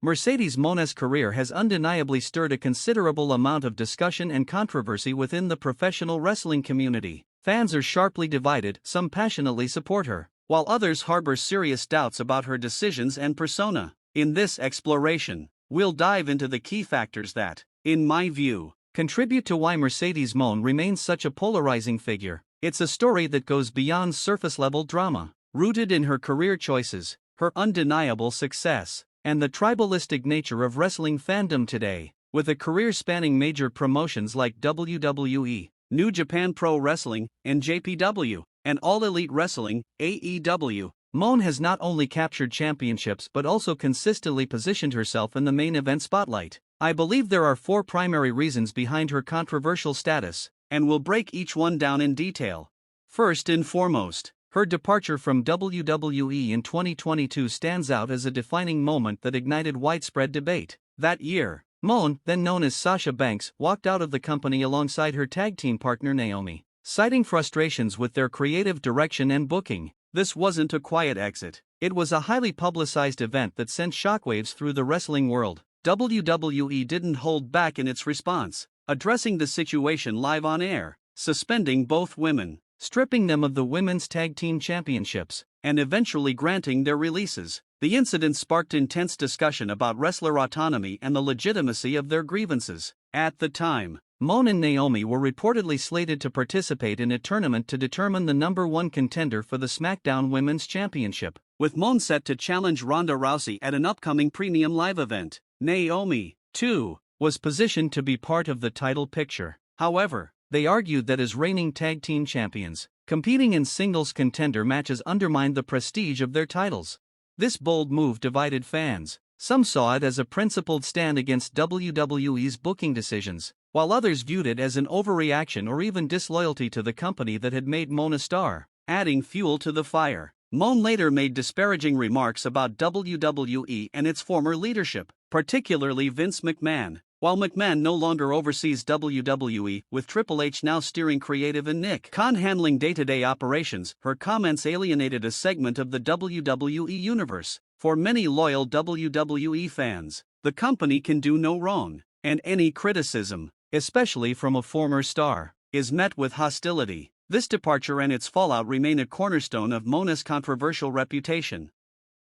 Mercedes Mone's career has undeniably stirred a considerable amount of discussion and controversy within the professional wrestling community. Fans are sharply divided, some passionately support her, while others harbor serious doubts about her decisions and persona. In this exploration, we'll dive into the key factors that, in my view, contribute to why Mercedes Mone remains such a polarizing figure. It's a story that goes beyond surface-level drama, rooted in her career choices, her undeniable success, and the tribalistic nature of wrestling fandom today. With a career spanning major promotions like WWE, New Japan Pro Wrestling, NJPW, and All Elite Wrestling, AEW, Mone has not only captured championships but also consistently positioned herself in the main event spotlight. I believe there are 4 primary reasons behind her controversial status, and we'll break each one down in detail. First and foremost, her departure from WWE in 2022 stands out as a defining moment that ignited widespread debate. That year, Mone, then known as Sasha Banks, walked out of the company alongside her tag team partner Naomi, citing frustrations with their creative direction and booking. This wasn't a quiet exit. It was a highly publicized event that sent shockwaves through the wrestling world. WWE didn't hold back in its response, addressing the situation live on air, suspending both women, stripping them of the women's tag team championships, and eventually granting their releases. The incident sparked intense discussion about wrestler autonomy and the legitimacy of their grievances. At the time, Mone and Naomi were reportedly slated to participate in a tournament to determine the #1 contender for the SmackDown Women's Championship, with Mone set to challenge Ronda Rousey at an upcoming premium live event. Naomi, too, was positioned to be part of the title picture. However, they argued that as reigning tag team champions, competing in singles contender matches undermined the prestige of their titles. This bold move divided fans. Some saw it as a principled stand against WWE's booking decisions, while others viewed it as an overreaction or even disloyalty to the company that had made Mone a star. Adding fuel to the fire, Mone later made disparaging remarks about WWE and its former leadership, particularly Vince McMahon. While McMahon no longer oversees WWE, with Triple H now steering creative and Nick Khan handling day-to-day operations, her comments alienated a segment of the WWE universe. For many loyal WWE fans, the company can do no wrong, and any criticism, especially from a former star, is met with hostility. This departure and its fallout remain a cornerstone of Mone's controversial reputation.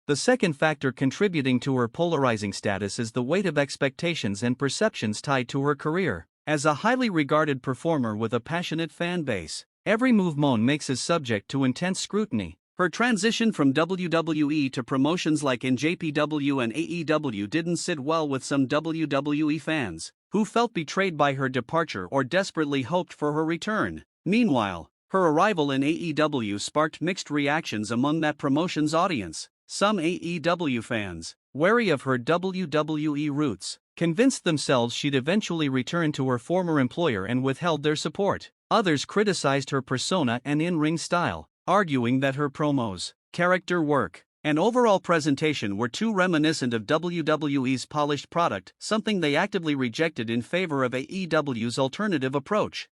The second factor contributing to her polarizing status is the weight of expectations and perceptions tied to her career. As a highly regarded performer with a passionate fan base, every move Mone makes is subject to intense scrutiny. Her transition from WWE to promotions like NJPW and AEW didn't sit well with some WWE fans, who felt betrayed by her departure or desperately hoped for her return. Meanwhile, her arrival in AEW sparked mixed reactions among that promotion's audience. Some AEW fans, wary of her WWE roots, convinced themselves she'd eventually return to her former employer and withheld their support. Others criticized her persona and in-ring style, arguing that her promos, character work, and overall presentation were too reminiscent of WWE's polished product, something they actively rejected in favor of AEW's alternative approach.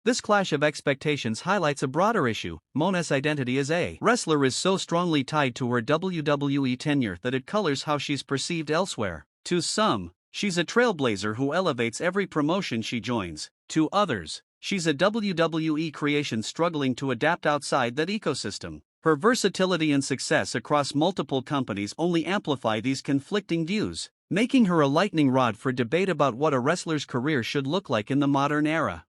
This clash of expectations highlights a broader issue. Mone's identity as a wrestler is so strongly tied to her WWE tenure that it colors how she's perceived elsewhere. To some, she's a trailblazer who elevates every promotion she joins. To others, she's a WWE creation struggling to adapt outside that ecosystem. Her versatility and success across multiple companies only amplify these conflicting views, making her a lightning rod for debate about what a wrestler's career should look like in the modern era.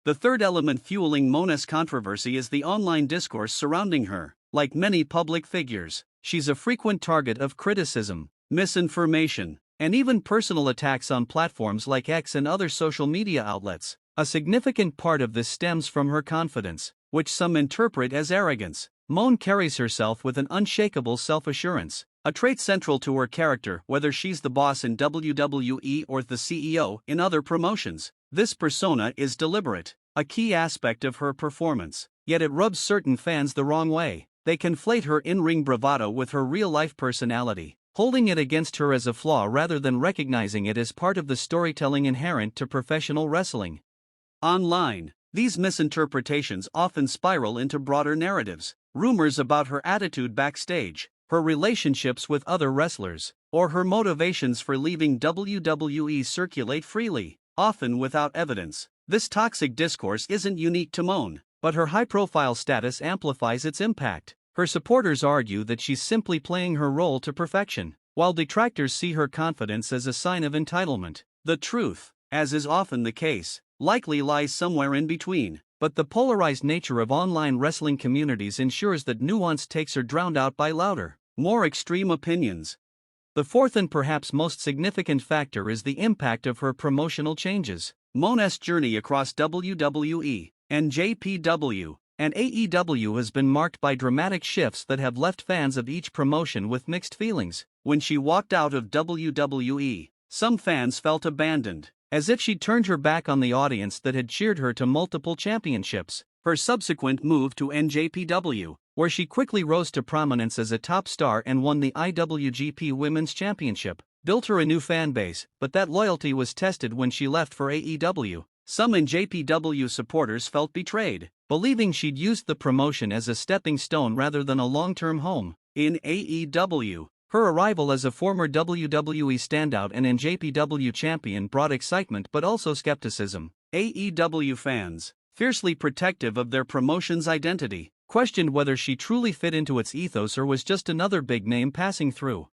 The third element fueling Mone's controversy is the online discourse surrounding her. Like many public figures, she's a frequent target of criticism, misinformation, and even personal attacks on platforms like X and other social media outlets. A significant part of this stems from her confidence, which some interpret as arrogance. Mone carries herself with an unshakable self-assurance, a trait central to her character whether she's the boss in WWE or the CEO in other promotions. This persona is deliberate, a key aspect of her performance, yet it rubs certain fans the wrong way. They conflate her in-ring bravado with her real-life personality, holding it against her as a flaw rather than recognizing it as part of the storytelling inherent to professional wrestling. Online, these misinterpretations often spiral into broader narratives. Rumors about her attitude backstage, her relationships with other wrestlers, or her motivations for leaving WWE circulate freely, often without evidence. This toxic discourse isn't unique to Mone, but her high-profile status amplifies its impact. Her supporters argue that she's simply playing her role to perfection, while detractors see her confidence as a sign of entitlement. The truth, as is often the case, likely lies somewhere in between. But the polarized nature of online wrestling communities ensures that nuance takes are drowned out by louder, more extreme opinions. The fourth and perhaps most significant factor is the impact of her promotional changes. Mone's journey across WWE, NJPW, and AEW has been marked by dramatic shifts that have left fans of each promotion with mixed feelings. When she walked out of WWE, some fans felt abandoned, as if she'd turned her back on the audience that had cheered her to multiple championships. Her subsequent move to NJPW, where she quickly rose to prominence as a top star and won the IWGP Women's Championship, built her a new fan base, but that loyalty was tested when she left for AEW. Some NJPW supporters felt betrayed, believing she'd used the promotion as a stepping stone rather than a long-term home. In AEW, her arrival as a former WWE standout and NJPW champion brought excitement but also skepticism. AEW fans, fiercely protective of their promotion's identity, questioned whether she truly fit into its ethos or was just another big name passing through.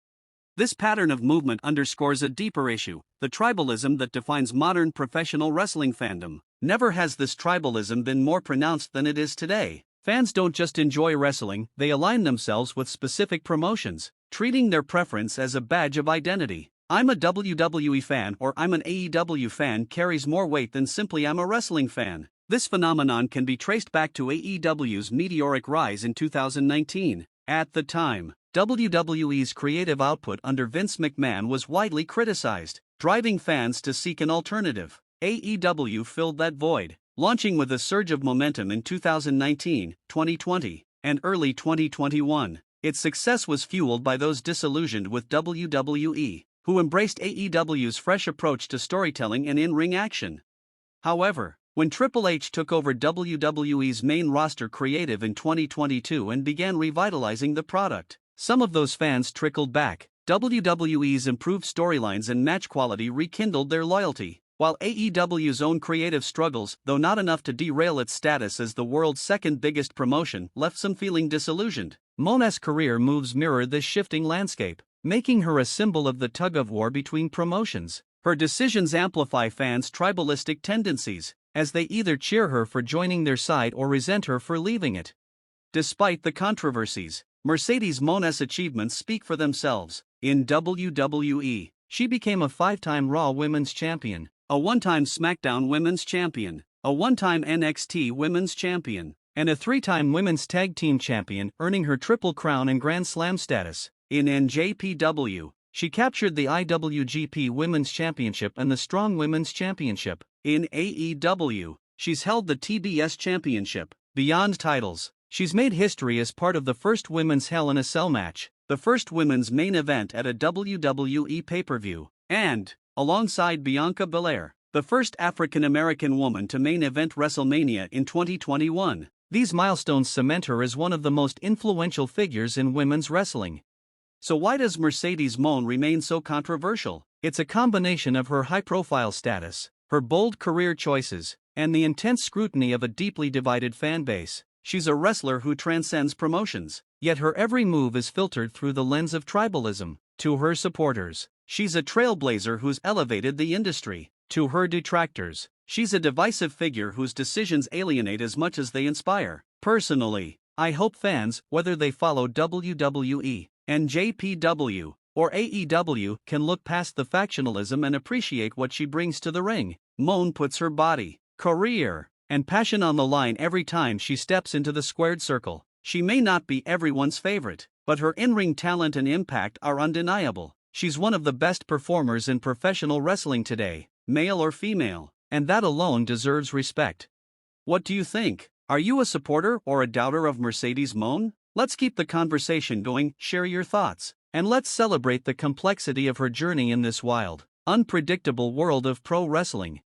This pattern of movement underscores a deeper issue, the tribalism that defines modern professional wrestling fandom. Never has this tribalism been more pronounced than it is today. Fans don't just enjoy wrestling, they align themselves with specific promotions, treating their preference as a badge of identity. I'm a WWE fan or I'm an AEW fan carries more weight than simply I'm a wrestling fan. This phenomenon can be traced back to AEW's meteoric rise in 2019. At the time, WWE's creative output under Vince McMahon was widely criticized, driving fans to seek an alternative. AEW filled that void, launching with a surge of momentum in 2019, 2020, and early 2021. Its success was fueled by those disillusioned with WWE, who embraced AEW's fresh approach to storytelling and in-ring action. However, when Triple H took over WWE's main roster creative in 2022 and began revitalizing the product, some of those fans trickled back. WWE's improved storylines and match quality rekindled their loyalty, while AEW's own creative struggles, though not enough to derail its status as the world's second biggest promotion, left some feeling disillusioned. Mone's career moves mirror this shifting landscape, making her a symbol of the tug-of-war between promotions. Her decisions amplify fans' tribalistic tendencies, as they either cheer her for joining their side or resent her for leaving it. Despite the controversies, Mercedes Mone's achievements speak for themselves. In WWE, she became a 5-time Raw Women's Champion, a 1-time SmackDown Women's Champion, a 1-time NXT Women's Champion, and a 3-time Women's Tag Team Champion, earning her Triple Crown and Grand Slam status. In NJPW, she captured the IWGP Women's Championship and the Strong Women's Championship. In AEW, she's held the TBS Championship. Beyond titles, she's made history as part of the first women's Hell in a Cell match, the first women's main event at a WWE pay-per-view, and, alongside Bianca Belair, the first African-American woman to main event WrestleMania in 2021. These milestones cement her as one of the most influential figures in women's wrestling. So why does Mercedes Mone remain so controversial? It's a combination of her high-profile status, her bold career choices, and the intense scrutiny of a deeply divided fan base. She's a wrestler who transcends promotions, yet her every move is filtered through the lens of tribalism. To her supporters, she's a trailblazer who's elevated the industry. To her detractors, she's a divisive figure whose decisions alienate as much as they inspire. Personally, I hope fans, whether they follow WWE, NJPW, or AEW, can look past the factionalism and appreciate what she brings to the ring. Mone puts her body, career, and passion on the line every time she steps into the squared circle. She may not be everyone's favorite, but her in-ring talent and impact are undeniable. She's one of the best performers in professional wrestling today, male or female, and that alone deserves respect. What do you think? Are you a supporter or a doubter of Mercedes Mone? Let's keep the conversation going, share your thoughts, and let's celebrate the complexity of her journey in this wild, unpredictable world of pro wrestling.